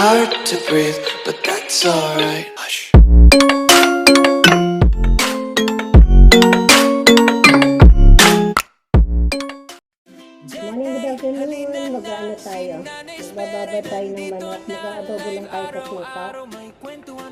hard to breathe, but that's alright. Hush. Morning, good afternoon. Mag-ano tayo? Magbababa tayo ng manok. Mag-aadobo lang tayo sa suka.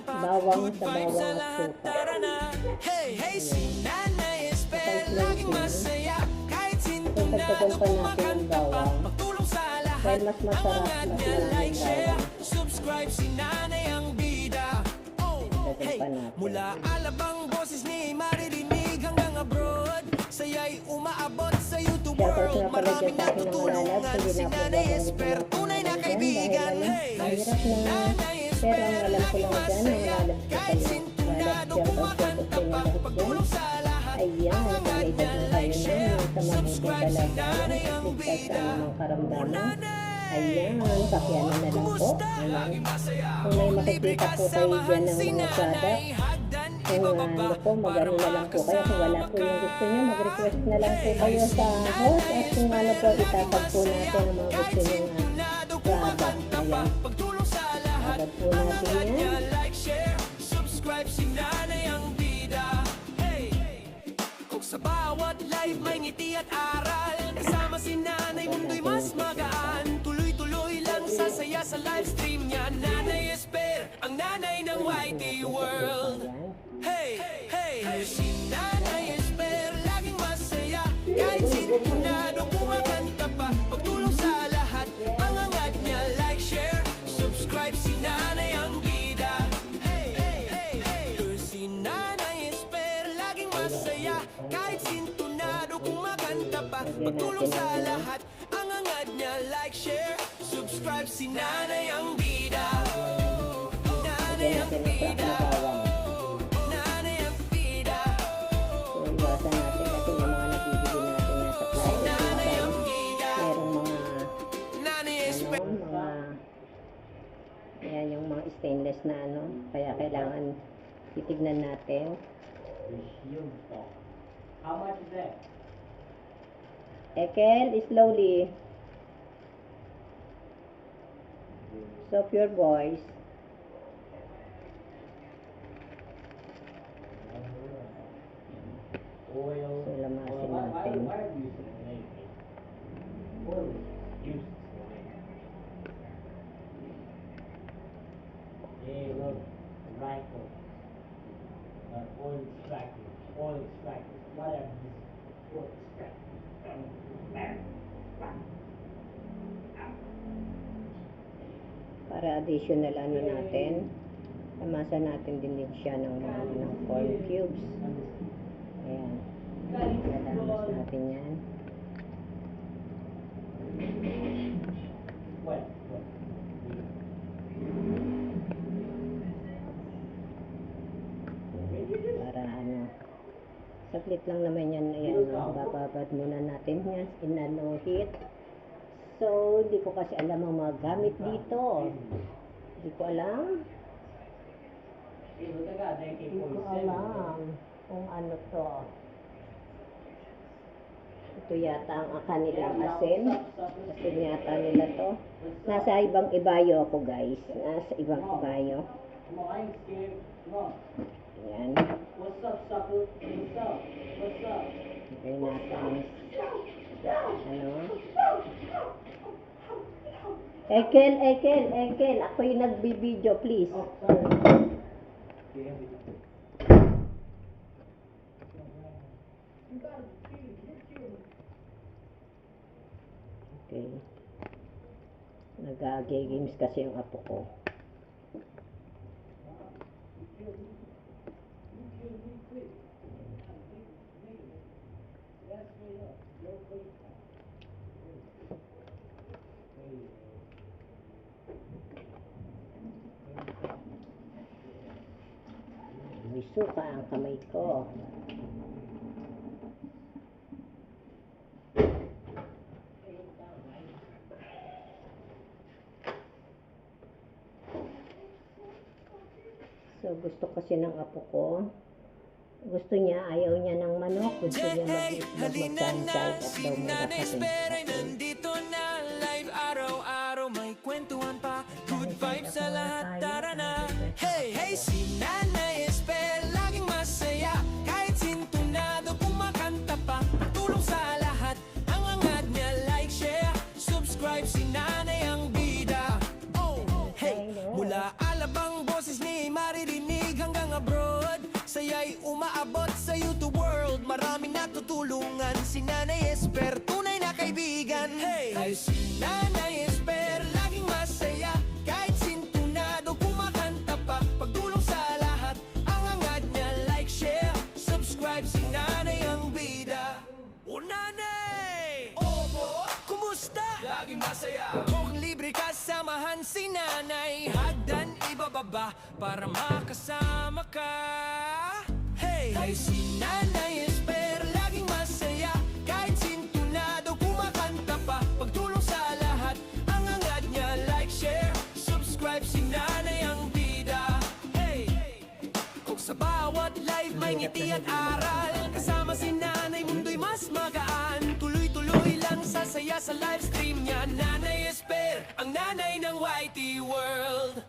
Bawang sa bawang at suka. So, tagtagan pa natin ang bawang. Dahil mas masarap, mas maraming bawang. Tagtagan pa natin. Mula alabang boses ni maririnig hanggang abroad, saya'y umaabot sa YouTube Shoutout world. nga pala dyan sa akin ng malalab. Hindi na ako gagawin tunay na dyan. kaibigan. Dahil mahirap na. Pero ang alam ko lang dyan, ang malalab ko kayo. Malalab, shoutout sa inyo lahat dyan. Ayan, nakaidad na tayo na sa mabuting talaga. Ligtas sa anumang karamdaman. Ayan, pakyanan na lang po. Ayan. Kung may makikita po kayo dyan ng mga product, kung ano po, mag-ano na lang po kayo. Kung wala po yung gusto nyo, mag-request na lang po kayo sa host. At kung ano po, itatag po natin ang mga gusto nyo product. Ayan. Tatag po natin yan. Sa bawat live may ngiti at aral, kasama si Nanay mundo'y mas magaan. Tuloy-tuloy lang sasaya sa live stream niya. Nanay Esper, ang nanay ng YT World. Hey, hey, si Nanay Esper, laging masaya. Kahit sinunado kumakanta pa, pagtulong sa lahat. Angangat niya, like, share, subscribe. Si Nanay ang bida. Hey, hey, hey, hey, si Nanay Esper, laging masaya. Kahit sintunado kumakanta pa, pagtulong sa lahat. Angangat niya, like, share, subscribe. Si Nanay ang bida. Nanay ang bida. Nanay ang bida. So, iwasan natin kasi yung mga nabibili natin na supply. Nanay ang bida. Merong mga, Nanay Esper. ayan yung mga stainless na ano. Kaya kailangan titignan natin. How much is that? Ekel, slowly. So, pure boys. Oil. So, lamasin Why natin. are you using anything? Oil is used. Hey, look, rifle. Oil extractor. Oil extractor. Whatever this is. Oil extractor. Para additional ano natin. Lamasan natin din siya ng mga ng corn cubes. Ayan. Lalamas natin yan. What? Para ano. Saglit lang naman yan. Ayan, no? Bababad muna natin yan. In a low heat. So, hindi ko kasi alam ang mga gamit dito. Hindi ko alam. Hindi ko alam kung ano to. Ito yata ang kanilang asin. Asin yata nila to. Nasa ibang ibayo ako, guys. Nasa ibang ibayo. Ayan. What's up, sucker? What's up? What's up? Okay natin. Ano? Ekel. Ako yung nagbibideo, please. Okay. Nag-games kasi yung apo ko. May suka ang kamay ko. So, gusto kasi ng apo ko. Gusto niya, ayaw niya ng manok. Gusto niya mag-sunshine at daw muna kasi. Nandito na live araw-araw may kwentuhan pa. Good vibes sa lahat, tara na. Hey, hey, si Nanay Esper, laging masaya. Kahit sintunado, kumakanta pa. Tulong sa lahat, ang angat niya, like, share, subscribe, si Nanay ang bida. Oh, hey, mula alabang boses ni maririnig hanggang abroad. Saya'y umaabot sa YouTube world. Maraming natutulungan, si Nanay Esper, tunay na kaibigan. Hey, ay si Nanay Esper, laging masaya. Kahit sintunado, kumakanta pa. Pagtulong sa lahat, ang angat niya, like, share, subscribe, si Nanay ang bida. O Nanay! Opo! Kumusta? Laging masaya. Kung libre ka, samahan si Nanay. Hagdan ibababa para makasama ka. Hey! Ay si Nanay Esper, laging masaya. Kahit sintunado, kumakanta pa. Pagtulong sa lahat, ang angat niya, like, share, subscribe, si Nanay ang bida. Hey! Kung sa bawat live may ngiti at aral, kasama si Nanay, mundo'y mas magaan. Tuloy-tuloy lang sasaya sa live stream niya. Nanay Esper, ang nanay ng YT World.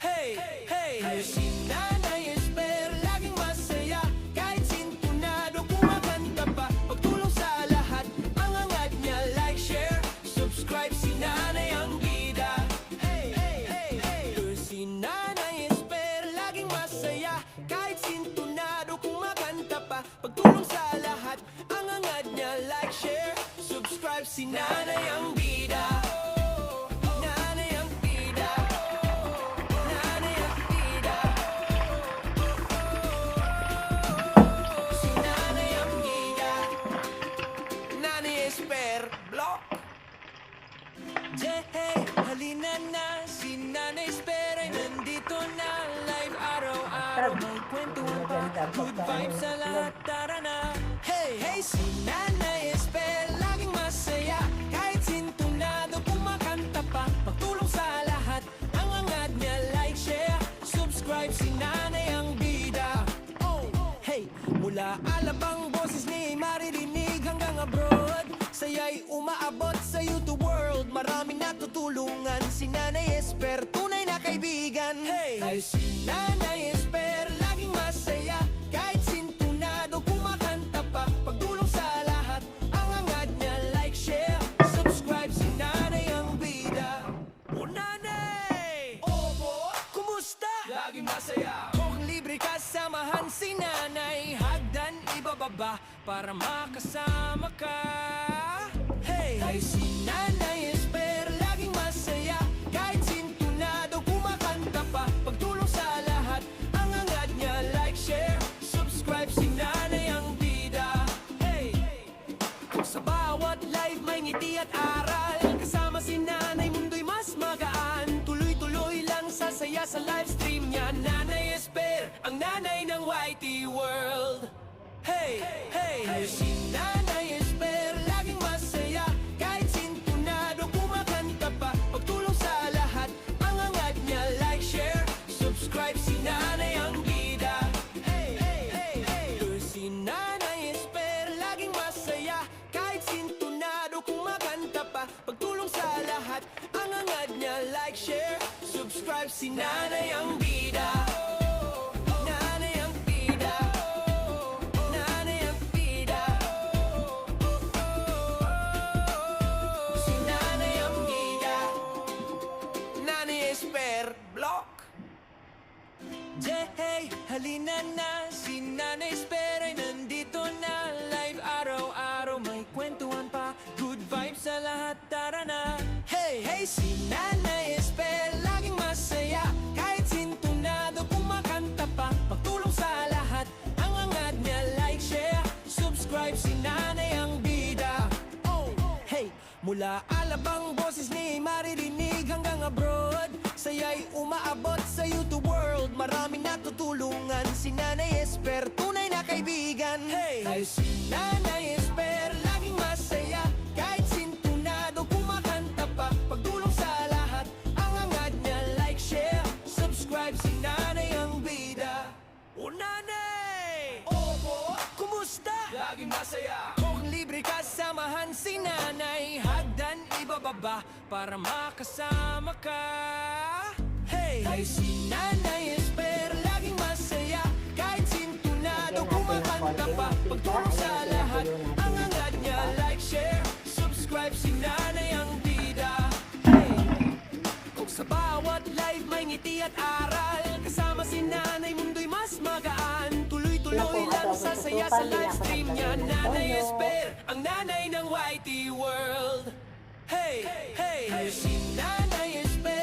Hey, hey, hey, si Nanay Esper, laging masaya. Kahit sintunado, kumakanta pa. Pagtulong sa lahat, ang angat niya, like, share, subscribe, si Nanay ang bida. Hey, hey, hey, hey, si Nanay Esper, laging masaya. Kahit sintunado, kumakanta pa. Pagtulong sa lahat, ang angat niya, like, share, subscribe, si Nanay ang bida. Nanay ang bida. Nanay ang bida. Si Nanay ang bida. Nanay Esper, block. Hey, halina na, si Nanay Esper ay nandito na. Live araw-araw, may kwentuhan pa. Good vibes sa lahat, tara na. Hey, hey, si Nanay Esper, laging masaya. Kahit sintunado, kumakanta pa. Pagtulong sa lahat, ang angat niya, like, share, subscribe, si Nanay ang bida. Oh, hey, mula alabang boses ni maririnig hanggang abroad. Saya'y umaabot sa YouTube world. Maraming natutulungan, si Nanay Esper, tunay na kaibigan. Hey, ay si Nanay Esper, laging masaya. Kahit sintunado, kumakanta pa. Pagtulong sa lahat, ang angat niya, like, share, subscribe, si Nanay ang bida. O Nanay! Opo! Kumusta? Laging masaya. Kung libre ka, samahan si Nanay. Hagdan ibababa para makasama ka. Hey! Ay si Nanay Esper, laging masaya. Kahit sintunado, kumakanta pa. Pagtulong sa lahat, ang angat niya, like, share, subscribe, si Nanay ang bida. Hey! Kung sa bawat live may ngiti at aral, kasama si Nanay, mundo'y mas magaan. Tuloy-tuloy lang sasaya sa live stream niya. Nanay Esper, ang nanay ng YT World. Hey, hey, hey, si Nanay Esper, laging masaya. Kahit sintunado, kumakanta pa. Pagtulong sa lahat, ang angat niya, like, share, subscribe, si Nanay ang bida. Hey, hey, hey, hey, si Nanay Esper, laging masaya. Kahit sintunado, kumakanta pa. Pagtulong sa lahat, ang angat niya, like, share, subscribe, si Nanay ang bida. Nanay ang bida. Nanay ang bida. Si Nanay ang bida. Nanay Esper, block. Hey, halina na, si Nanay Esper ay nandito na. Live araw-araw, may kwentuhan pa. Good vibes sa lahat, tara na. Hey, hey, si Nanay Esper, laging masaya. Kahit sintunado, kumakanta pa. Pagtulong sa lahat, ang angat niya, like, share, subscribe, si Nanay ang bida. Oh, hey, mula alabang boses ni maririnig hanggang abroad. Saya'y umaabot sa YouTube world. Maraming natutulungan, si Nanay Esper, tunay na kaibigan. Hey, ay si Nanay Esper, laging masaya. Kahit sintunado, kumakanta pa. Pagtulong sa lahat, ang angat niya, like, share, subscribe, si Nanay ang bida. O Nanay! Opo! Kumusta? Laging masaya. Kung libre ka, samahan si Nanay. Hagdan ibababa para makasama ka. Hey! Ay si Nanay Esper, laging masaya kahit sintunado, kumakanta pa pagtulong sa lahat. Ang hangad niya, like, share, subscribe, si Nanay ang bida. Hey! Kung sa bawat live may ngiti at aral, kasama si Nanay mundo'y mas magaan. Tuloy-tuloy lang sa saya sa live stream niya. Nanay Esper, ang nanay ng YT World. Hey, hey, si Nanay Esper.